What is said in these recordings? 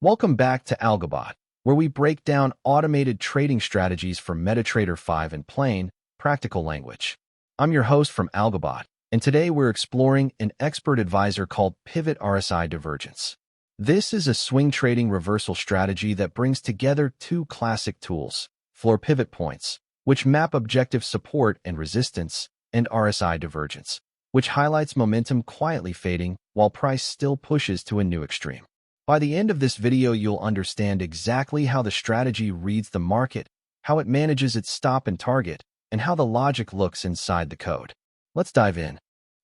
Welcome back to Algobot, where we break down automated trading strategies for MetaTrader 5 in plain, practical language. I'm your host from Algobot, and today we're exploring an expert advisor called Pivot RSI Divergence. This is a swing trading reversal strategy that brings together two classic tools, floor pivot points, which map objective support and resistance, and RSI divergence, which highlights momentum quietly fading while price still pushes to a new extreme. By the end of this video, you'll understand exactly how the strategy reads the market, how it manages its stop and target, and how the logic looks inside the code. Let's dive in.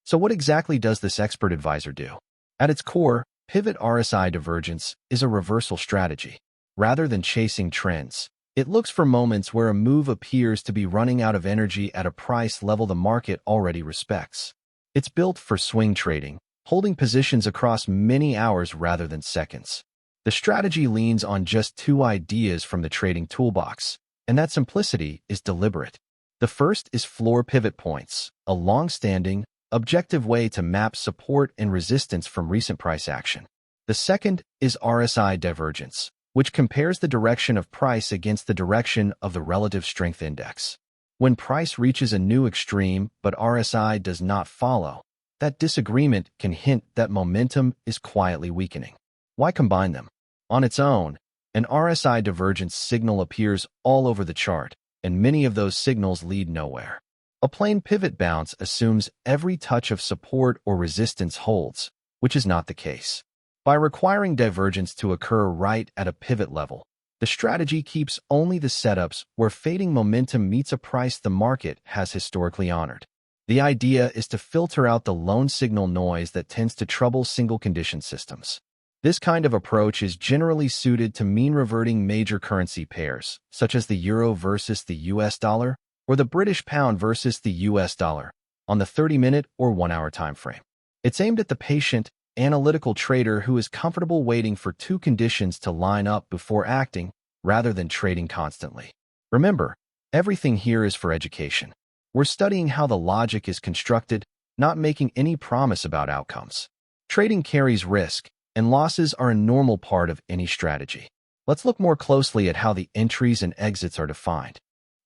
So what exactly does this expert advisor do? At its core, Pivot RSI Divergence is a reversal strategy. Rather than chasing trends, it looks for moments where a move appears to be running out of energy at a price level the market already respects. It's built for swing trading, holding positions across many hours rather than seconds. The strategy leans on just two ideas from the trading toolbox, and that simplicity is deliberate. The first is floor pivot points, a long-standing, objective way to map support and resistance from recent price action. The second is RSI divergence, which compares the direction of price against the direction of the relative strength index. When price reaches a new extreme but RSI does not follow, that disagreement can hint that momentum is quietly weakening. Why combine them? On its own, an RSI divergence signal appears all over the chart, and many of those signals lead nowhere. A plain pivot bounce assumes every touch of support or resistance holds, which is not the case. By requiring divergence to occur right at a pivot level, the strategy keeps only the setups where fading momentum meets a price the market has historically honored. The idea is to filter out the lone signal noise that tends to trouble single condition systems. This kind of approach is generally suited to mean-reverting major currency pairs, such as the euro versus the US dollar or the British pound versus the US dollar, on the 30-minute or 1-hour time frame. It's aimed at the patient, analytical trader who is comfortable waiting for two conditions to line up before acting, rather than trading constantly. Remember, everything here is for education. We're studying how the logic is constructed, not making any promise about outcomes. Trading carries risk, and losses are a normal part of any strategy. Let's look more closely at how the entries and exits are defined.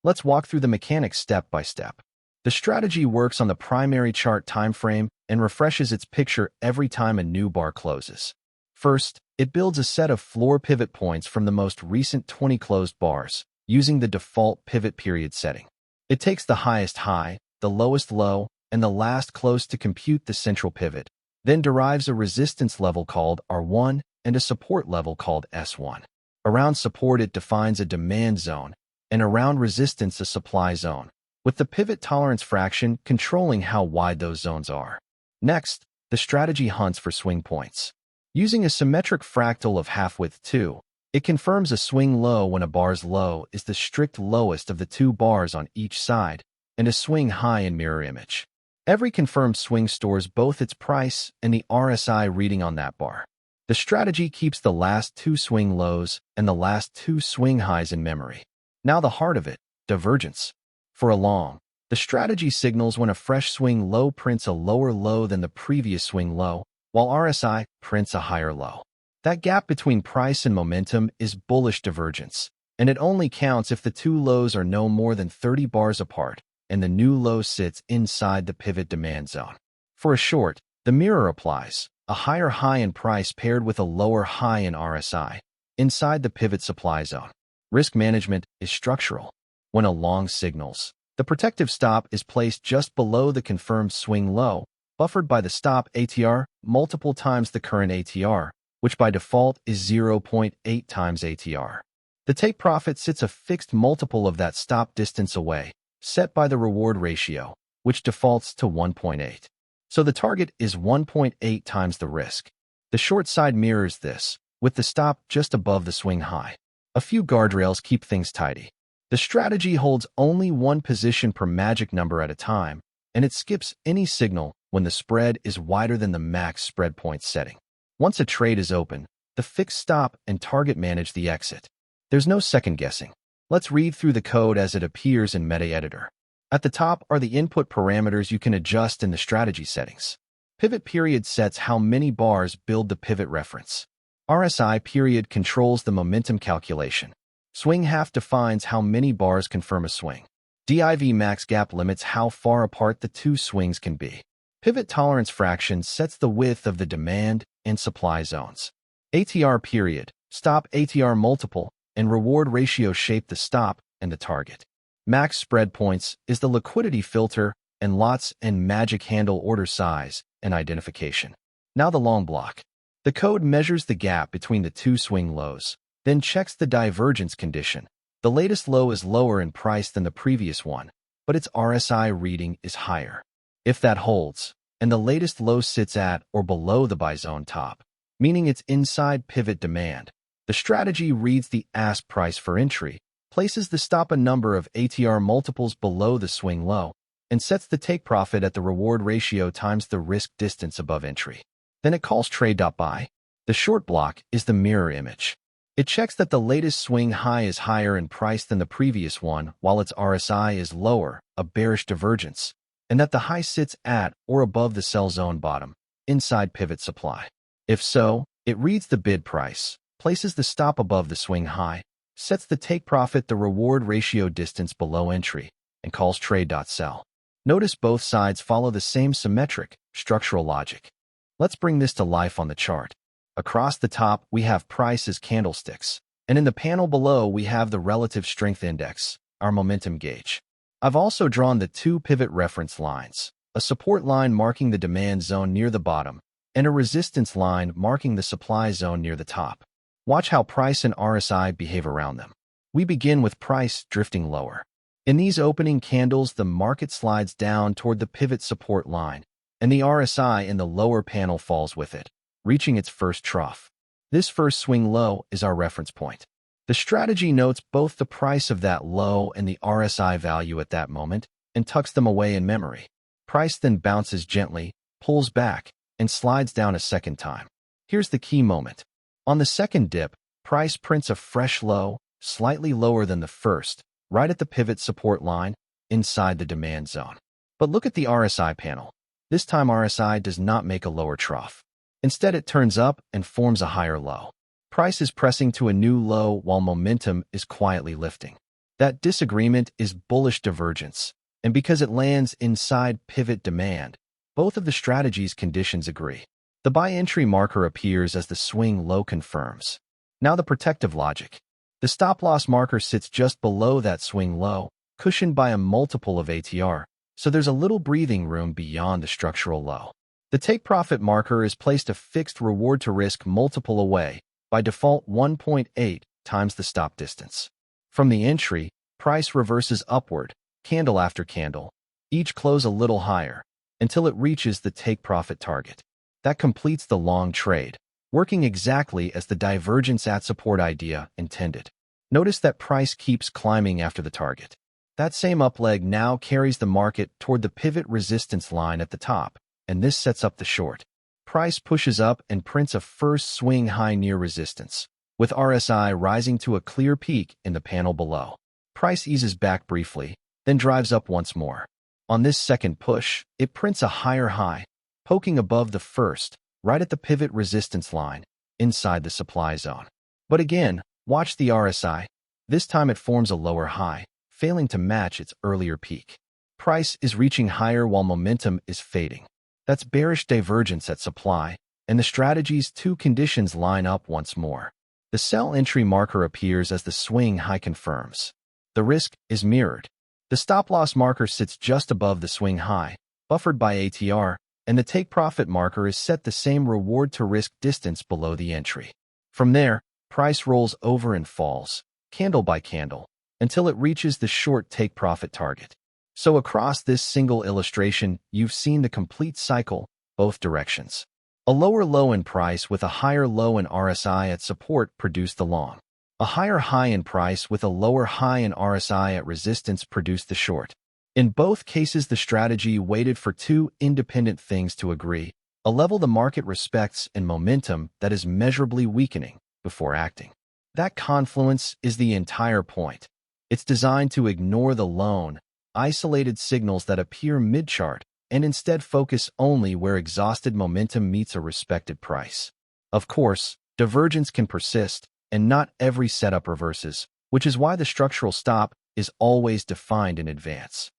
Let's walk through the mechanics step by step. The strategy works on the primary chart time frame and refreshes its picture every time a new bar closes. First, it builds a set of floor pivot points from the most recent 20 closed bars, using the default pivot period setting. It takes the highest high, the lowest low, and the last close to compute the central pivot, then derives a resistance level called R1 and a support level called S1. Around support it defines a demand zone, and around resistance a supply zone, with the pivot tolerance fraction controlling how wide those zones are. Next, the strategy hunts for swing points. Using a symmetric fractal of half-width 2, it confirms a swing low when a bar's low is the strict lowest of the two bars on each side, and a swing high in mirror image. Every confirmed swing stores both its price and the RSI reading on that bar. The strategy keeps the last two swing lows and the last two swing highs in memory. Now the heart of it, divergence. For a long, the strategy signals when a fresh swing low prints a lower low than the previous swing low, while RSI prints a higher low. That gap between price and momentum is bullish divergence, and it only counts if the two lows are no more than 30 bars apart and the new low sits inside the pivot demand zone. For a short, the mirror applies, a higher high in price paired with a lower high in RSI, inside the pivot supply zone. Risk management is structural. When a long signals, the protective stop is placed just below the confirmed swing low, buffered by the stop ATR multiple times the current ATR, which by default is 0.8 times ATR. The take profit sits a fixed multiple of that stop distance away, set by the reward ratio, which defaults to 1.8. So the target is 1.8 times the risk. The short side mirrors this, with the stop just above the swing high. A few guardrails keep things tidy. The strategy holds only one position per magic number at a time, and it skips any signal when the spread is wider than the max spread point setting. Once a trade is open, the fixed stop and target manage the exit. There's no second guessing. Let's read through the code as it appears in Meta Editor. At the top are the input parameters you can adjust in the strategy settings. PivotPeriod sets how many bars build the pivot reference. RSI period controls the momentum calculation. Swing half defines how many bars confirm a swing. DivMaxGap limits how far apart the two swings can be. Pivot tolerance fraction sets the width of the demand and supply zones. ATR period, stop ATR multiple, and reward ratio shape the stop and the target. Max spread points is the liquidity filter, and lots and magic handle order size and identification. Now the long block. The code measures the gap between the two swing lows, then checks the divergence condition. The latest low is lower in price than the previous one, but its RSI reading is higher. If that holds, and the latest low sits at or below the buy zone top, meaning it's inside pivot demand, the strategy reads the ask price for entry, places the stop a number of ATR multiples below the swing low, and sets the take profit at the reward ratio times the risk distance above entry. Then it calls trade.buy. The short block is the mirror image. It checks that the latest swing high is higher in price than the previous one while its RSI is lower, a bearish divergence, and that the high sits at or above the sell zone bottom, inside pivot supply. If so, it reads the bid price, places the stop above the swing high, sets the take profit the reward ratio distance below entry, and calls trade.sell. Notice both sides follow the same symmetric, structural logic. Let's bring this to life on the chart. Across the top, we have price as candlesticks, and in the panel below, we have the relative strength index, our momentum gauge. I've also drawn the two pivot reference lines, a support line marking the demand zone near the bottom, and a resistance line marking the supply zone near the top. Watch how price and RSI behave around them. We begin with price drifting lower. In these opening candles, the market slides down toward the pivot support line, and the RSI in the lower panel falls with it, reaching its first trough. This first swing low is our reference point. The strategy notes both the price of that low and the RSI value at that moment and tucks them away in memory. Price then bounces gently, pulls back, and slides down a second time. Here's the key moment. On the second dip, price prints a fresh low, slightly lower than the first, right at the pivot support line, inside the demand zone. But look at the RSI panel. This time RSI does not make a lower trough. Instead, it turns up and forms a higher low. Price is pressing to a new low while momentum is quietly lifting. That disagreement is bullish divergence, and because it lands inside pivot demand, both of the strategies' conditions agree. The buy entry marker appears as the swing low confirms. Now the protective logic. The stop loss marker sits just below that swing low, cushioned by a multiple of ATR, so there's a little breathing room beyond the structural low. The take profit marker is placed a fixed reward to risk multiple away, by default 1.8 times the stop distance. From the entry, price reverses upward, candle after candle, each close a little higher, until it reaches the take profit target. That completes the long trade, working exactly as the divergence at support idea intended. Notice that price keeps climbing after the target. That same upleg now carries the market toward the pivot resistance line at the top, and this sets up the short. Price pushes up and prints a first swing high near resistance, with RSI rising to a clear peak in the panel below. Price eases back briefly, then drives up once more. On this second push, it prints a higher high, poking above the first, right at the pivot resistance line, inside the supply zone. But again, watch the RSI. This time it forms a lower high, failing to match its earlier peak. Price is reaching higher while momentum is fading. That's bearish divergence at supply, and the strategy's two conditions line up once more. The sell entry marker appears as the swing high confirms. The risk is mirrored. The stop loss marker sits just above the swing high, buffered by ATR, and the take profit marker is set the same reward to risk distance below the entry. From there, price rolls over and falls, candle by candle, until it reaches the short take profit target. So across this single illustration, you've seen the complete cycle, both directions. A lower low in price with a higher low in RSI at support produced the long. A higher high in price with a lower high in RSI at resistance produced the short. In both cases, the strategy waited for two independent things to agree, a level the market respects and momentum that is measurably weakening before acting. That confluence is the entire point. It's designed to ignore the lone, isolated signals that appear mid-chart and instead focus only where exhausted momentum meets a respected price. Of course, divergence can persist, and not every setup reverses, which is why the structural stop is always defined in advance.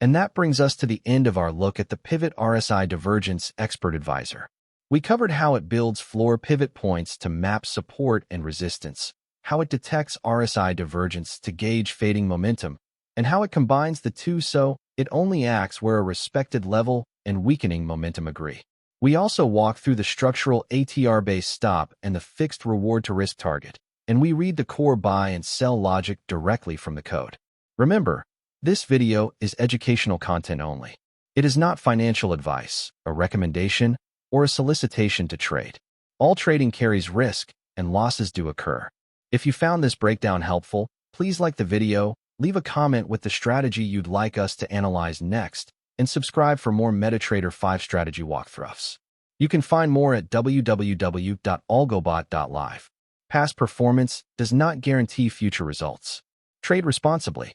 And that brings us to the end of our look at the Pivot RSI Divergence Expert Advisor. We covered how it builds floor pivot points to map support and resistance, how it detects RSI divergence to gauge fading momentum, and how it combines the two so it only acts where a respected level and weakening momentum agree. We also walk through the structural ATR-based stop and the fixed reward-to-risk target, and we read the core buy and sell logic directly from the code. Remember, this video is educational content only. It is not financial advice, a recommendation, or a solicitation to trade. All trading carries risk, and losses do occur. If you found this breakdown helpful, please like the video, leave a comment with the strategy you'd like us to analyze next, and subscribe for more MetaTrader 5 strategy walkthroughs. You can find more at www.algobot.live. Past performance does not guarantee future results. Trade responsibly.